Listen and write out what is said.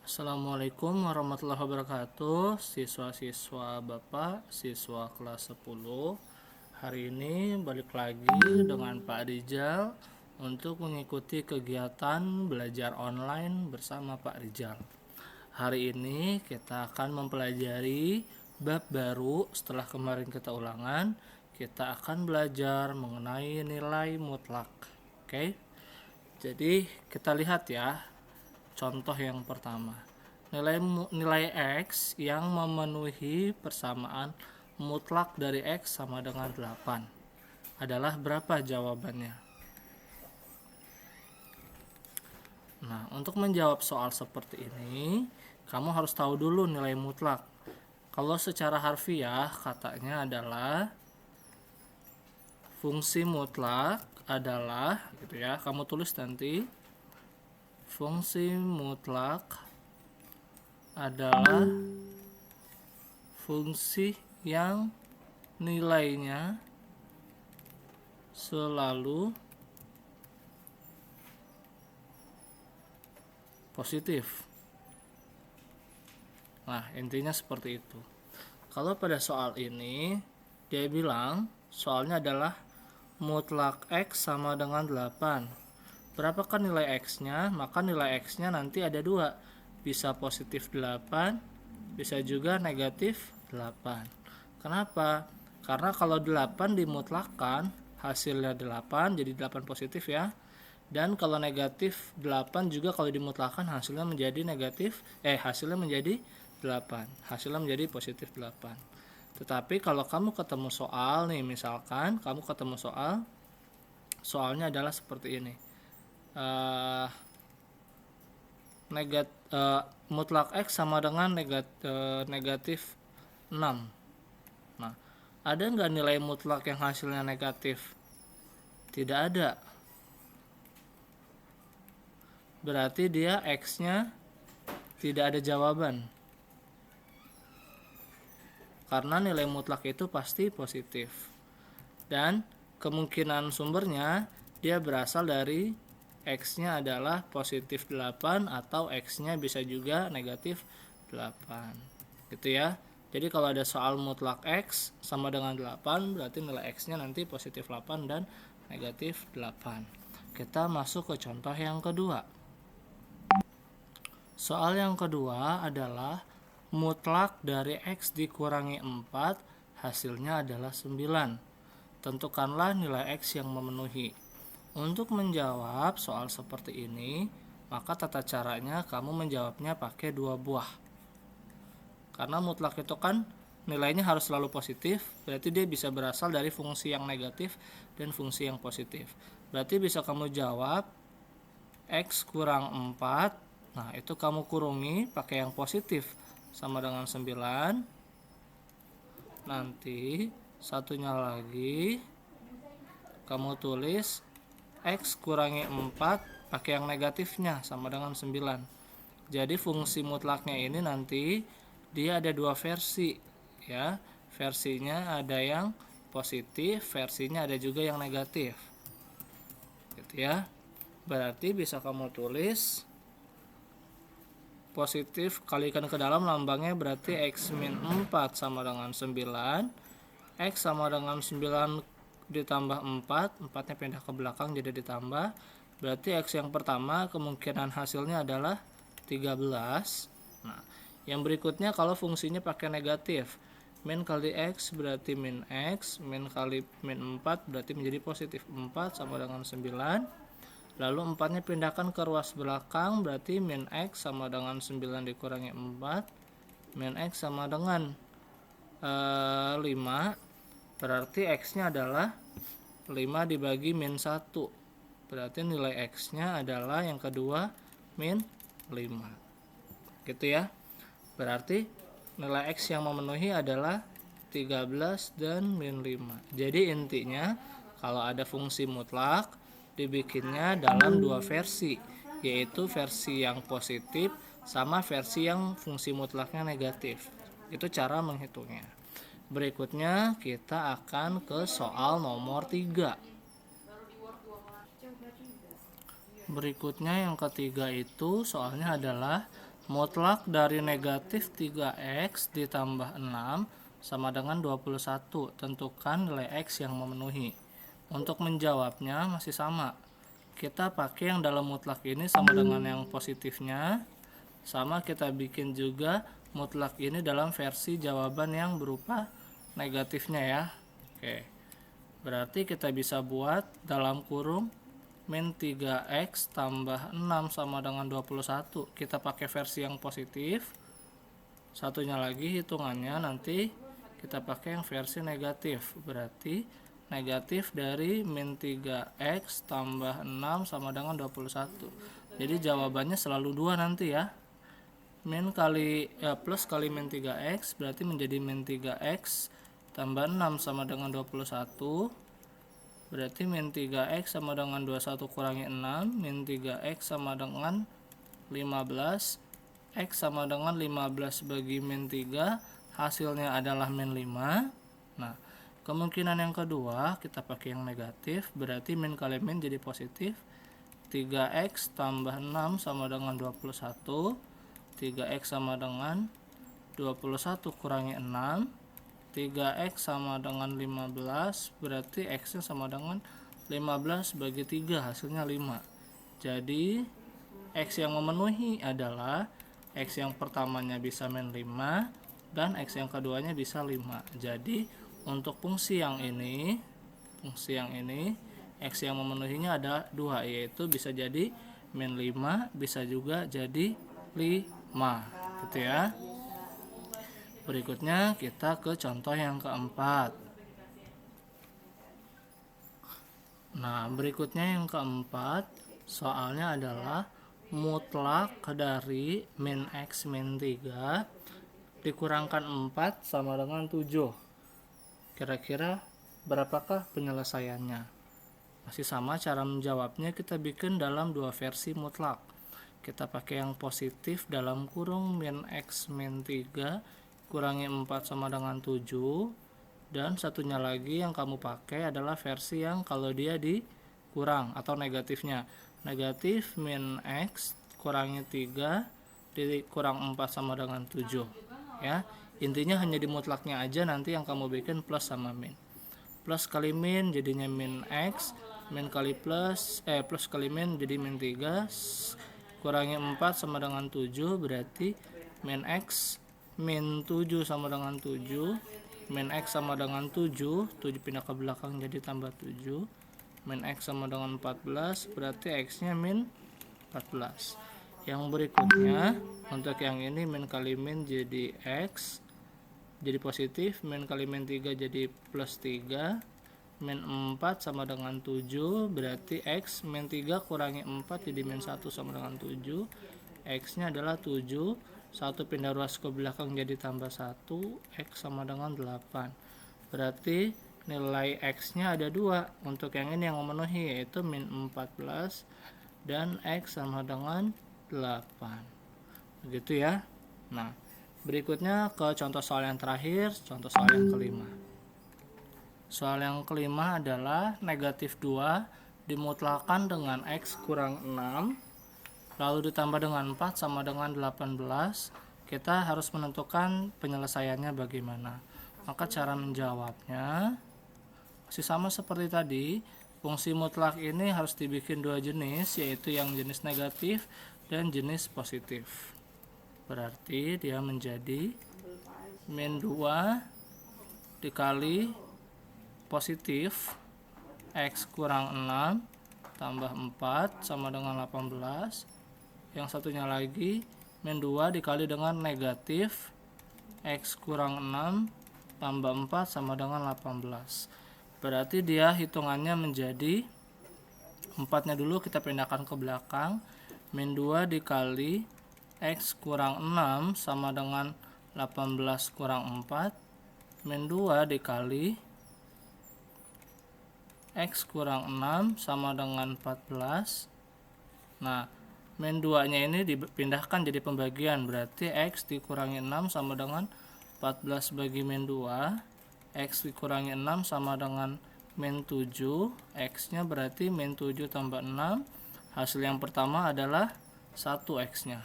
Assalamualaikum warahmatullahi wabarakatuh. Siswa-siswa Bapak, siswa kelas 10. Hari ini balik lagi dengan Pak Rijal untuk mengikuti kegiatan belajar online bersama Pak Rijal. Hari ini kita akan mempelajari bab baru setelah kemarin kita ulangan. Kita akan belajar mengenai nilai mutlak. Oke. Jadi kita lihat ya. Contoh yang pertama, nilai X yang memenuhi persamaan mutlak dari X sama dengan 8 adalah berapa jawabannya? Nah, untuk menjawab soal seperti ini, kamu harus tahu dulu nilai mutlak. Kalau secara harfiah katanya adalah fungsi mutlak adalah gitu ya, kamu tulis nanti fungsi mutlak adalah fungsi yang nilainya selalu positif. Nah, intinya seperti itu. Kalau pada soal ini, dia bilang soalnya adalah mutlak X sama dengan 8. Berapakah nilai X-nya? Maka nilai X-nya nanti ada dua. Bisa positif 8, bisa juga negatif 8. Kenapa? Karena kalau 8 dimutlakan, hasilnya 8, jadi 8 positif ya. Dan kalau negatif 8 juga kalau dimutlakan hasilnya menjadi hasilnya menjadi 8. Hasilnya menjadi positif 8. Tetapi kalau kamu ketemu soal nih, misalkan kamu ketemu soalnya adalah seperti ini. Mutlak X sama dengan negatif 6. Nah, ada nggak nilai mutlak yang hasilnya negatif? Tidak ada. Berarti dia X-nya tidak ada jawaban. Karena nilai mutlak itu pasti positif. Dan kemungkinan sumbernya dia berasal dari X-nya adalah positif 8 atau X-nya bisa juga negatif 8. Gitu ya. Jadi kalau ada soal mutlak X sama dengan 8, berarti nilai X-nya nanti positif 8 dan negatif 8. Kita masuk ke contoh yang kedua. Soal yang kedua adalah mutlak dari X dikurangi 4, hasilnya adalah 9. Tentukanlah nilai X yang memenuhi. Untuk menjawab soal seperti ini, maka tata caranya kamu menjawabnya pakai 2 buah. Karena mutlak itu kan nilainya harus selalu positif, berarti dia bisa berasal dari fungsi yang negatif dan fungsi yang positif. Berarti bisa kamu jawab X kurang 4, nah itu kamu kurungi pakai yang positif sama dengan 9. Nanti satunya lagi kamu tulis X kurangi 4 pakai yang negatifnya sama dengan 9. Jadi fungsi mutlaknya ini nanti dia ada dua versi ya. Versinya ada yang positif, versinya ada juga yang negatif. Gitu ya. Berarti bisa kamu tulis positif kalikan ke dalam lambangnya berarti X min 4 sama dengan 9. X sama dengan 9 ditambah 4, 4-nya pindah ke belakang jadi ditambah. Berarti X yang pertama kemungkinan hasilnya adalah 13. Nah, yang berikutnya kalau fungsinya pakai negatif, min kali X berarti min X, min kali min 4 berarti menjadi positif 4 sama dengan 9. Lalu 4-nya pindahkan ke ruas belakang, berarti min X sama dengan 9 dikurangi 4, min X sama dengan 5. Berarti X-nya adalah 5 dibagi min 1. Berarti nilai X-nya adalah yang kedua min 5. Gitu ya. Berarti nilai X yang memenuhi adalah 13 dan min 5. Jadi intinya kalau ada fungsi mutlak dibikinnya dalam dua versi, yaitu versi yang positif sama versi yang fungsi mutlaknya negatif. Itu cara menghitungnya. Berikutnya kita akan ke soal nomor 3. Berikutnya yang ketiga itu soalnya adalah Mutlak dari negatif 3x ditambah 6 sama dengan 21. Tentukan nilai x yang memenuhi. Untuk menjawabnya masih sama. Kita pakai yang dalam mutlak ini sama dengan yang positifnya. Sama kita bikin juga mutlak ini dalam versi jawaban yang berupa negatifnya ya. Oke. Berarti kita bisa buat dalam kurung min 3x tambah 6 sama dengan 21. Kita pakai versi yang positif. Satunya lagi hitungannya nanti kita pakai yang versi negatif. Berarti negatif dari min 3x tambah 6 sama dengan 21. Jadi jawabannya selalu 2 nanti ya. Min kali plus kali min 3x berarti menjadi min 3x tambah 6 sama dengan 21. Berarti min 3x sama dengan 21 kurangi 6. Min 3x sama dengan 15. X sama dengan 15 bagi min 3. Hasilnya adalah min 5. Nah, kemungkinan yang kedua kita pakai yang negatif. Berarti min kali min jadi positif. 3x tambah 6 sama dengan 21. 3x sama dengan 21 kurangi 6. 3x sama dengan 15, berarti x nya sama dengan 15 bagi 3, hasilnya 5. Jadi x yang memenuhi adalah x yang pertamanya bisa min 5 dan x yang keduanya bisa 5. Jadi untuk fungsi yang ini x yang memenuhinya ada 2, yaitu bisa jadi min 5, bisa juga jadi 5, gitu ya. Berikutnya kita ke contoh yang keempat. Nah, berikutnya yang keempat, soalnya adalah mutlak dari min x min 3 dikurangkan 4 sama dengan 7. Kira-kira berapakah penyelesaiannya? Masih sama cara menjawabnya, kita bikin dalam dua versi mutlak. Kita pakai yang positif dalam kurung min x min 3 kurangi 4 sama dengan 7, dan satunya lagi yang kamu pakai adalah versi yang kalau dia dikurang atau negatifnya. Negatif min x kurangi 3 dikurang 4 sama dengan 7 ya. Intinya hanya di mutlaknya aja nanti yang kamu bikin plus sama min. Plus kali min jadinya min x, min kali plus kali min jadi min 3, kurangi 4 sama dengan 7, berarti min x min 7 sama dengan 7, min x sama dengan 7 pindah ke belakang jadi tambah 7, min x sama dengan 14, berarti x nya min 14. Yang berikutnya untuk yang ini min kali min jadi x jadi positif, min kali min 3 jadi plus 3, min 4 sama dengan 7, berarti x min 3 kurangi 4 jadi min 1 sama dengan 7, x nya adalah 7, 1 pindah ruas ke belakang jadi tambah 1, x sama dengan 8. Berarti nilai x nya ada 2. Untuk yang ini yang memenuhi yaitu min 14 dan x sama dengan 8. Begitu ya. Nah, berikutnya ke contoh soal yang terakhir, contoh soal yang kelima. Soal yang kelima adalah negatif 2 dimutlakan dengan x kurang 6 lalu ditambah dengan 4 sama dengan 18. Kita harus menentukan penyelesaiannya bagaimana. Maka cara menjawabnya masih sama seperti tadi. Fungsi mutlak ini harus dibikin dua jenis, yaitu yang jenis negatif dan jenis positif. Berarti dia menjadi min 2 dikali positif x kurang 6 tambah 4 sama dengan 18. Yang satunya lagi min 2 dikali dengan negatif x kurang 6 tambah 4 sama dengan 18. Berarti dia hitungannya menjadi 4-nya dulu kita pindahkan ke belakang. Min 2 dikali x kurang 6 sama dengan 18 kurang 4. Min 2 dikali x kurang 6 sama dengan 14. Nah, min 2 nya ini dipindahkan jadi pembagian, berarti x dikurangi 6 sama dengan 14 bagi min 2. X dikurangi 6 sama dengan min 7. X nya berarti min 7 tambah 6. Hasil yang pertama adalah 1 x nya.